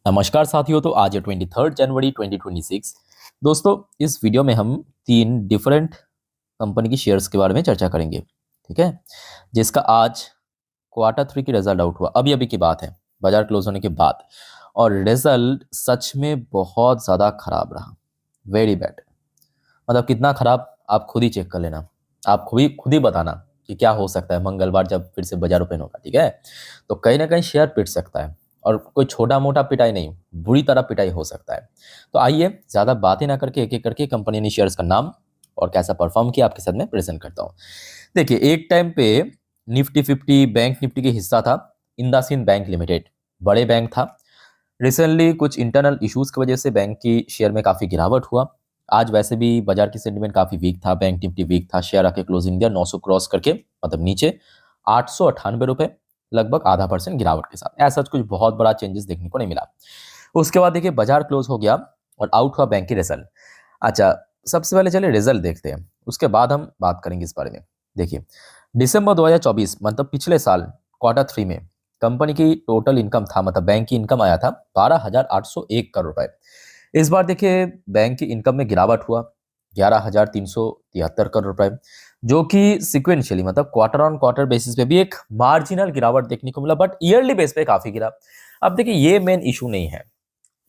नमस्कार साथियों। तो आज है 23 जनवरी 2026। दोस्तों, इस वीडियो में हम तीन डिफरेंट कंपनी की शेयर्स के बारे में चर्चा करेंगे। ठीक है, जिसका आज क्वार्टर 3 की रिजल्ट आउट हुआ, अभी अभी की बात है, बाजार क्लोज होने के बाद। और रिजल्ट सच में बहुत ज़्यादा खराब रहा, वेरी बैड। मतलब कितना खराब आप खुद ही चेक कर लेना, आप खुद ही बताना कि क्या हो सकता है मंगलवार जब फिर से बाजार ओपन होगा। ठीक है, तो कहीं ना कहीं शेयर पिट सकता है, और कोई छोटा मोटा पिटाई नहीं, बुरी तरह पिटाई हो सकता है। तो आइए ज़्यादा बातें ना करके एक एक करके कंपनी ने शेयर्स का नाम और कैसा परफॉर्म किया आपके साथ में प्रेजेंट करता हूँ। देखिए, एक टाइम पे निफ्टी 50 बैंक निफ्टी के हिस्सा था इंदासिन बैंक लिमिटेड, बड़े बैंक था। रिसेंटली कुछ इंटरनल इश्यूज की वजह से बैंक की शेयर में काफ़ी गिरावट हुआ। आज वैसे भी बाजार की सेंटिमेंट काफ़ी वीक था, बैंक निफ्टी वीक था, शेयर आके क्लोजिंग दिया 900 क्रॉस करके, मतलब नीचे 898 रुपये, लगभग ½ % गिरावट के साथ। ऐसा कुछ बहुत बड़ा चेंजेस देखने को नहीं मिला। उसके बाद देखिए बाजार क्लोज हो गया और आउट हुआ बैंक की रिजल्ट। अच्छा, सबसे पहले चलिए रिजल्ट देखते हैं, उसके बाद हम बात करेंगे इस बारे में। देखिए, दिसंबर 2024 मतलब पिछले साल क्वार्टर 3 में कंपनी की टोटल इनकम था, मतलब बैंक की इनकम आया था 12,801 करोड़ रुपए। इस बार देखिए बैंक की इनकम में गिरावट हुआ 11,373 करोड़ रुपए, जो कि सिक्वेंशियली मतलब क्वार्टर ऑन क्वार्टर बेसिस पे भी एक मार्जिनल गिरावट देखने को मिला, बट ईयरली बेस पे काफी गिरा। अब देखिए, ये मेन इशू नहीं है,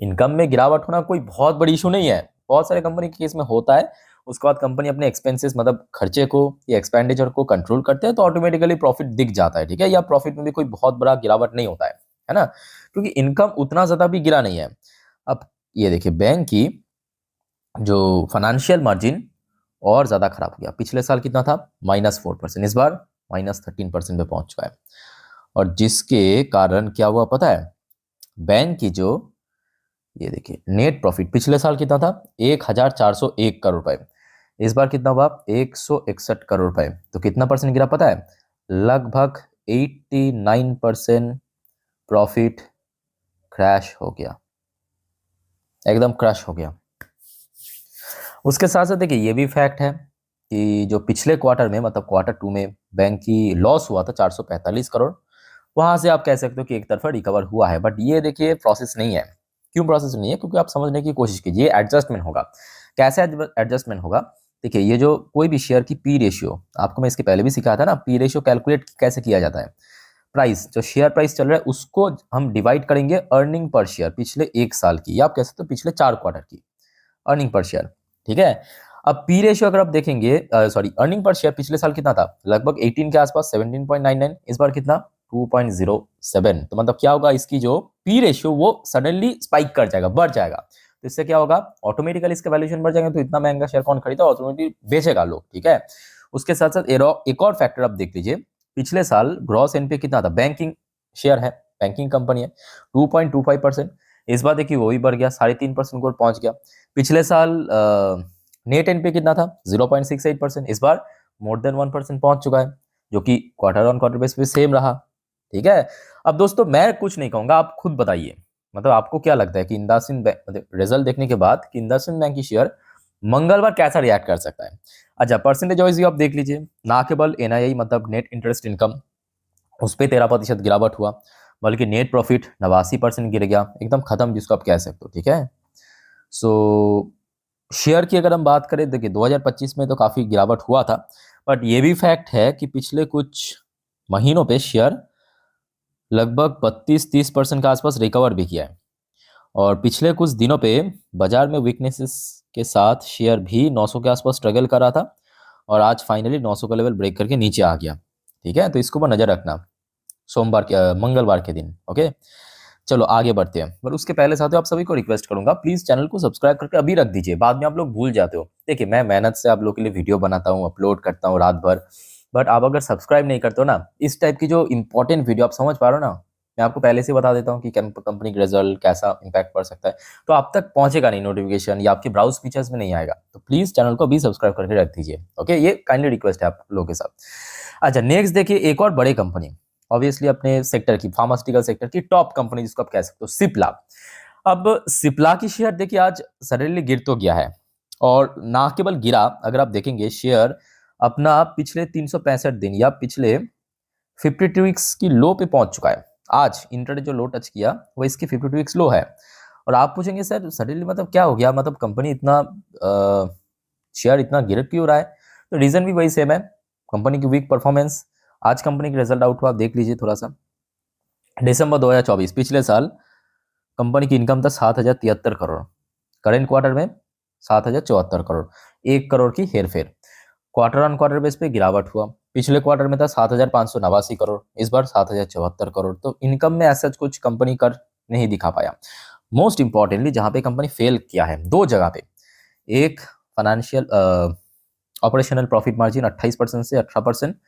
इनकम में गिरावट होना कोई बहुत बड़ी इशू नहीं है, बहुत सारे कंपनी के केस में होता है। उसके बाद कंपनी अपने एक्सपेंसेस मतलब खर्चे को या एक्सपेंडिचर को कंट्रोल करते हैं तो ऑटोमेटिकली प्रॉफिट दिख जाता है। ठीक है, या प्रॉफिट में भी कोई बहुत बड़ा गिरावट नहीं होता है ना, क्योंकि इनकम उतना ज्यादा भी गिरा नहीं है। अब ये देखिए, बैंक की जो फाइनेंशियल मार्जिन और ज्यादा खराब हो गया। पिछले साल कितना था, -4%, इस बार -13% पे पहुंच चुका है। और जिसके कारण क्या हुआ पता है, बैंक की जो ये देखिए नेट प्रॉफिट पिछले साल कितना था, 1,401 करोड़ रुपए, इस बार कितना हुआ 161 करोड़ रुपए। तो कितना परसेंट गिरा पता है, लगभग 89% प्रॉफिट क्रैश हो गया, एकदम क्रैश हो गया। उसके साथ साथ देखिए ये भी फैक्ट है कि जो पिछले क्वार्टर में मतलब क्वार्टर 2 में बैंक की लॉस हुआ था 445 करोड़, वहां से आप कह सकते हो कि एक तरफा रिकवर हुआ है। बट ये देखिए प्रोसेस नहीं है। क्यों प्रोसेस नहीं है, क्योंकि आप समझने की कोशिश कीजिए, एडजस्टमेंट होगा। कैसे एडजस्टमेंट होगा, देखिए ये जो कोई भी शेयर की पी रेशियो, आपको मैं इसके पहले भी सिखाया था ना, पी रेशियो कैलकुलेट कैसे किया जाता है। प्राइस, जो शेयर प्राइस चल रहा है उसको हम डिवाइड करेंगे अर्निंग पर शेयर पिछले 1 साल की, या आप कह सकते हो पिछले 4 क्वार्टर की अर्निंग पर शेयर। ठीक है, अब पी रेशियो अगर आप देखेंगे, सॉरी अर्निंग पर शेयर पिछले साल कितना था, लगभग 18 के आसपास 17.99, इस बार कितना 2.07। तो मतलब क्या होगा, इसकी जो पी रेशियो वो सडनली स्पाइक कर जाएगा, बढ़ जाएगा। तो इससे क्या होगा, ऑटोमेटिकली इसका वैल्यूएशन बढ़ जाएगा, तो इतना महंगा शेयर कौन खरीदा, ऑटोमेटिकली बेचेगा लोग। ठीक है, उसके साथ साथ एक और फैक्टर आप देख लीजिए, पिछले साल ग्रॉस एनपीए कितना था, बैंकिंग शेयर है, बैंकिंग कंपनी है, 2.25%, इस बार देखिए वो भी बढ़ गया, 3.5% को पहुंच गया। पिछले साल नेट एनपीए कितना था, 0.68%, इस बार मोर देन 1% पहुंच चुका है, जो कि क्वार्टर ऑन क्वार्टर बेस पे सेम रहा। ठीक है, अब दोस्तों मैं कुछ नहीं कहूंगा, आप खुद बताइए, मतलब आपको क्या लगता है कि इंदासिन बैंक मतलब रिजल्ट देखने के बाद कि इंदासिन बैंक की शेयर मंगलवार कैसा रिएक्ट कर सकता है। अच्छा, परसेंटेज वाइज आप देख लीजिए, ना केवल एनआईआई मतलब नेट इंटरेस्ट इनकम, उस पर 13% गिरावट हुआ, बल्कि नेट प्रॉफिट 89% गिर गया, एकदम खत्म जिसको आप कह सकते हो। ठीक है, सो शेयर की अगर हम बात करें, देखिए 2025 में तो काफ़ी गिरावट हुआ था, बट ये भी फैक्ट है कि पिछले कुछ महीनों पे शेयर लगभग 32-30% के आसपास रिकवर भी किया है। और पिछले कुछ दिनों पे बाजार में वीकनेसेस के साथ शेयर भी 900 के आसपास स्ट्रगल कर रहा था, और आज फाइनली 900 का लेवल ब्रेक करके नीचे आ गया। ठीक है, तो इसको पर नजर रखना मंगलवार के दिन। ओके, चलो आगे बढ़ते हैं, पर उसके पहले साथियों आप सभी को रिक्वेस्ट करूंगा, प्लीज चैनल को सब्सक्राइब करके अभी रख दीजिए, बाद में आप लोग भूल जाते हो। देखिए मैं मेहनत से आप लोग के लिए वीडियो बनाता हूँ, अपलोड करता हूँ रात भर, बट आप अगर सब्सक्राइब नहीं करते हो ना, इस टाइप की जो इंपॉर्टेंट वीडियो आप समझ पा रहे हो ना, मैं आपको पहले से बता देता हूँ कि कंपनी का रिजल्ट कैसा इंपैक्ट पड़ सकता है, तो आप तक पहुंचेगा नहीं नोटिफिकेशन, या आपके ब्राउज फीचर्स में नहीं आएगा। तो प्लीज चैनल को भी सब्सक्राइब करके रख दीजिए। ओके, ये काइंडली रिक्वेस्ट है आप लोगों के साथ। अच्छा, नेक्स्ट देखिए एक और बड़ी कंपनी, ऑब्वियसली अपने सेक्टर की, फार्मास्यूटिकल सेक्टर की टॉप कंपनी जिसको आप कह सकते हो, सिप्ला। अब सिप्ला की शेयर देखिए आज सडनली गिर तो गया है, और ना केवल गिरा, अगर आप देखेंगे शेयर अपना पिछले 365 दिन या पिछले 52 वीक्स की लो पे पहुंच चुका है। आज इंटरडे जो लो टच किया वो इसकी 52 वीक्स लो है। और आप पूछेंगे सर सडनली मतलब क्या हो गया, मतलब कंपनी इतना शेयर इतना गिर क्यों रहा है? तो रीजन भी वही सेम है, कंपनी की वीक परफॉर्मेंस। आज कंपनी की रिजल्ट आउट हुआ, आप देख लीजिए थोड़ा सा। दिसंबर 2024 पिछले साल कंपनी की इनकम था 7,073 करोड़, करेंट क्वार्टर में 7,074 करोड़, 1 करोड़ की हेरफेर। क्वार्टर ऑन क्वार्टर बेस पे गिरावट हुआ, पिछले क्वार्टर में था 7,589 करोड़, इस बार 7,074 करोड़। तो इनकम में ऐसा कुछ कंपनी कर नहीं दिखा पाया। मोस्ट इंपॉर्टेंटली जहां पे कंपनी फेल किया है दो जगह पे, एक फाइनेंशियल ऑपरेशनल प्रॉफिट मार्जिन 28% से 18%,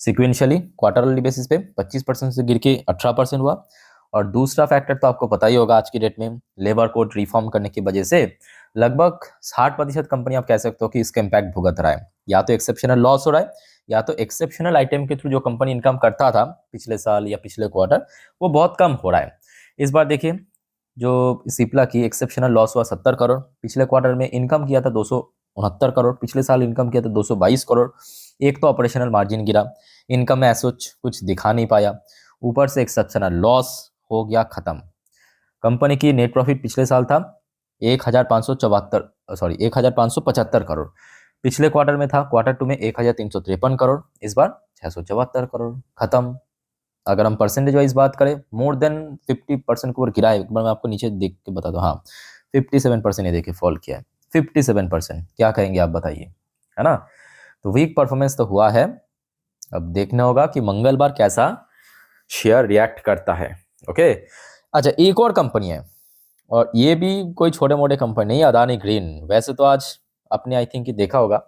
सिक्वेंशियली क्वार्टरली बेसिस पे 25% से गिर के 18% हुआ। और दूसरा फैक्टर तो आपको पता ही होगा, आज की डेट में लेबर कोड रिफॉर्म करने की वजह से लगभग 60% कंपनी आप कह सकते हो कि इसका इम्पैक्ट भुगत रहा है। या तो एक्सेप्शनल लॉस हो रहा है, या तो एक्सेप्शनल आइटम के थ्रू जो कंपनी इनकम करता था पिछले साल या पिछले क्वार्टर, वो बहुत कम हो रहा है। इस बार देखिए जो सिप्ला की एक्सेप्शनल लॉस हुआ 70 करोड़, पिछले क्वार्टर में इनकम किया था 269 करोड़, पिछले साल इनकम किया था 222 करोड़। एक तो ऑपरेशनल मार्जिन गिरा, इनकम में ऐसा कुछ दिखा नहीं पाया, ऊपर से एक्सेप्शनल लॉस हो गया खत्म। कंपनी की नेट प्रॉफिट पिछले साल था 1,575 करोड़, पिछले क्वार्टर में था क्वार्टर 2 में 1,353 करोड़, इस बार 674 करोड़, खत्म। अगर हम परसेंटेज वाइज बात करें, मोर देन 50% के ऊपर गिरा है। एक बार मैं आपको नीचे देख के बता दूं, हाँ 57% ये देखिए फॉल किया है, 57%। क्या कहेंगे आप बताइए, है ना? तो वीक परफॉर्मेंस तो हुआ है, अब देखना होगा कि मंगलवार कैसा शेयर रिएक्ट करता है। ओके, अच्छा एक और कंपनी है, और ये भी कोई छोटे मोटे कंपनी नहीं है, अदानी ग्रीन। वैसे तो आज आपने आई थिंक देखा होगा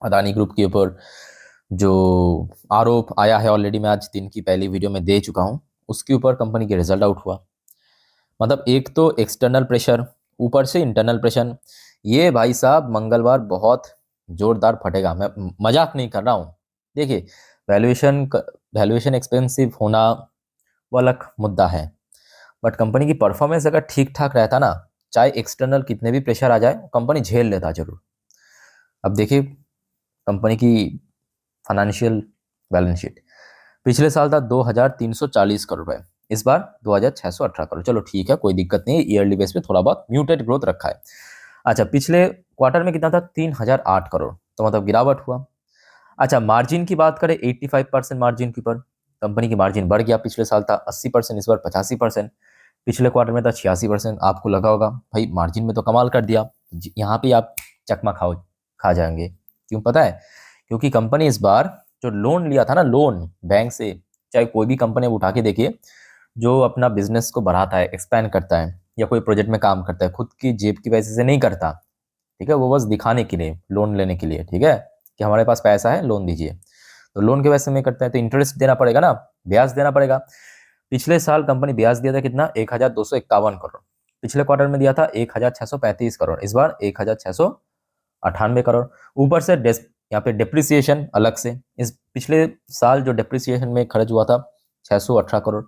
अदानी ग्रुप के ऊपर जो आरोप आया है, ऑलरेडी मैं आज दिन की पहली वीडियो में दे चुका हूँ, उसके ऊपर कंपनी के रिजल्ट आउट हुआ। मतलब एक तो एक्सटर्नल प्रेशर, ऊपर से इंटरनल प्रेशर, ये भाई साहब मंगलवार बहुत जोरदार फटेगा। मैं मजाक नहीं कर रहा हूँ। देखिए वैल्यूएशन एक्सपेंसिव होना वो अलग मुद्दा है, बट कंपनी की परफॉर्मेंस अगर ठीक ठाक रहता ना, चाहे एक्सटर्नल कितने भी प्रेशर आ जाए, कंपनी झेल लेता जरूर। अब देखिए कंपनी की फाइनेंशियल बैलेंस शीट, पिछले साल था 2,340 करोड़ रुपए, इस बार 2,618 करोड़। चलो ठीक है, कोई दिक्कत नहीं है, ईयरली बेस पे थोड़ा बहुत म्यूटेड ग्रोथ रखा है। अच्छा पिछले क्वार्टर में कितना था, 3,008 करोड़, तो मतलब गिरावट हुआ। अच्छा मार्जिन की बात करें, 85% मार्जिन के ऊपर कंपनी की मार्जिन बढ़ गया, पिछले साल था 80%, इस बार 85%, पिछले क्वार्टर में था 86%। आपको लगा होगा भाई मार्जिन में तो कमाल कर दिया, यहाँ पे आप चकमा खा जाएंगे। क्यों पता है? क्योंकि कंपनी इस बार जो लोन लिया था ना, लोन बैंक से, चाहे कोई भी कंपनी उठा के देखिए, जो अपना बिजनेस को बढ़ाता है, एक्सपैंड करता है, या कोई प्रोजेक्ट में काम करता है, खुद की जेब की वजह से नहीं करता, ठीक है, वो बस दिखाने के लिए, लोन लेने के लिए, ठीक है, कि हमारे पास पैसा है लोन दीजिए। तो लोन के वजह से में करता है तो इंटरेस्ट देना पड़ेगा ना, ब्याज देना पड़ेगा। पिछले साल कंपनी ब्याज दिया था कितना, 1,251 करोड़, पिछले क्वार्टर में दिया था 1,635 करोड़, इस बार 1,698 करोड़। ऊपर से यहाँ पे डिप्रिसिएशन अलग से, इस पिछले साल जो डिप्रिसिएशन में खर्च हुआ था 618 करोड़,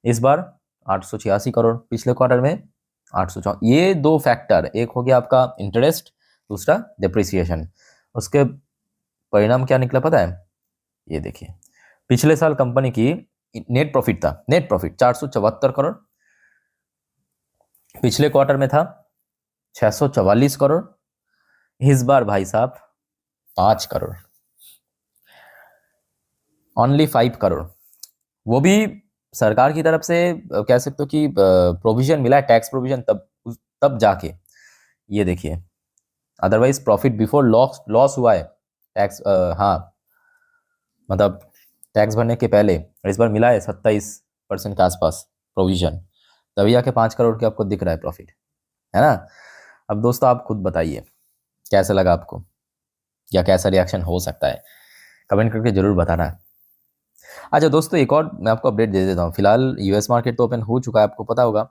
इस बार 886 करोड़, पिछले क्वार्टर में 804। ये दो फैक्टर, एक हो गया आपका इंटरेस्ट, दूसरा डिप्रिसिएशन, उसके परिणाम क्या निकला पता है? ये देखिए पिछले साल कंपनी की नेट प्रॉफिट था, नेट प्रॉफिट 474 करोड़, पिछले क्वार्टर में था 644 करोड़, इस बार भाई साहब 5 करोड़, ओनली 5 करोड़। वो भी सरकार की तरफ से कह सकते हो कि प्रोविजन मिला है, टैक्स प्रोविजन, तब जाके ये देखिए, अदरवाइज प्रॉफिट बिफोर लॉस हुआ है टैक्स, हाँ मतलब टैक्स भरने के पहले, इस बार मिला है 27% के आसपास प्रोविजन, तभी आके 5 करोड़ के आपको दिख रहा है प्रॉफिट, है ना? अब दोस्तों आप खुद बताइए कैसा लगा आपको, या कैसा रिएक्शन हो सकता है, कमेंट करके जरूर बताना। अच्छा दोस्तों एक और मैं आपको अपडेट दे देता हूँ। फिलहाल यूएस मार्केट तो ओपन हो चुका है, आपको पता होगा,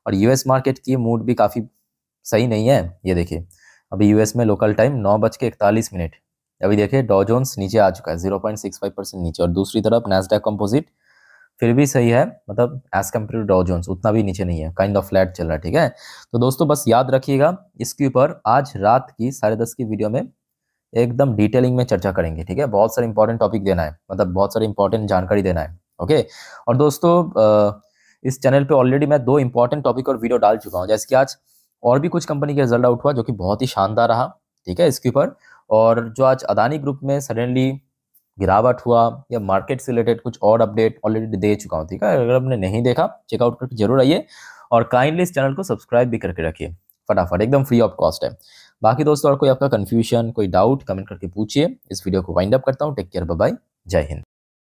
और यूएस मार्केट की मूड भी काफ़ी सही नहीं है। ये देखिए अभी यूएस में लोकल टाइम 9:41, अभी देखिए डॉ जोन्स नीचे आ चुका है 0.65% नीचे, और दूसरी तरफ नैस्डैक कंपोजिट फिर भी सही है, मतलब एज कम्पेयर टू डॉ जोन्स उतना भी नीचे नहीं है, काइंड ऑफ फ्लैट चल रहा है, ठीक है। तो दोस्तों बस याद रखिएगा, इसके ऊपर आज रात की 10:30 की वीडियो में एकदम डिटेलिंग में चर्चा करेंगे, ठीक है। बहुत सारे इंपॉर्टेंट टॉपिक देना है, मतलब बहुत सारे इंपॉर्टेंट जानकारी देना है, ओके। और दोस्तों इस चैनल पे ऑलरेडी मैं 2 इंपॉर्टेंट टॉपिक और वीडियो डाल चुका हूँ, जैसे कि आज और भी कुछ कंपनी का रिजल्ट आउट हुआ जो कि बहुत ही शानदार रहा, ठीक है, इसके ऊपर। और जो आज अदानी ग्रुप में सडनली गिरावट हुआ या मार्केट से रिलेटेड कुछ और अपडेट ऑलरेडी दे चुका हूँ, ठीक है। अगर आपने नहीं देखा, चेकआउट करके जरूर आइए और काइंडली इस चैनल को सब्सक्राइब भी करके रखिए फटाफट, एकदम फ्री ऑफ कॉस्ट है। बाकी दोस्तों और कोई आपका कंफ्यूजन, कोई डाउट, कमेंट करके पूछिए। इस वीडियो को वाइंड अप करता हूँ। टेक केयर, बाय बाय, जय हिंद।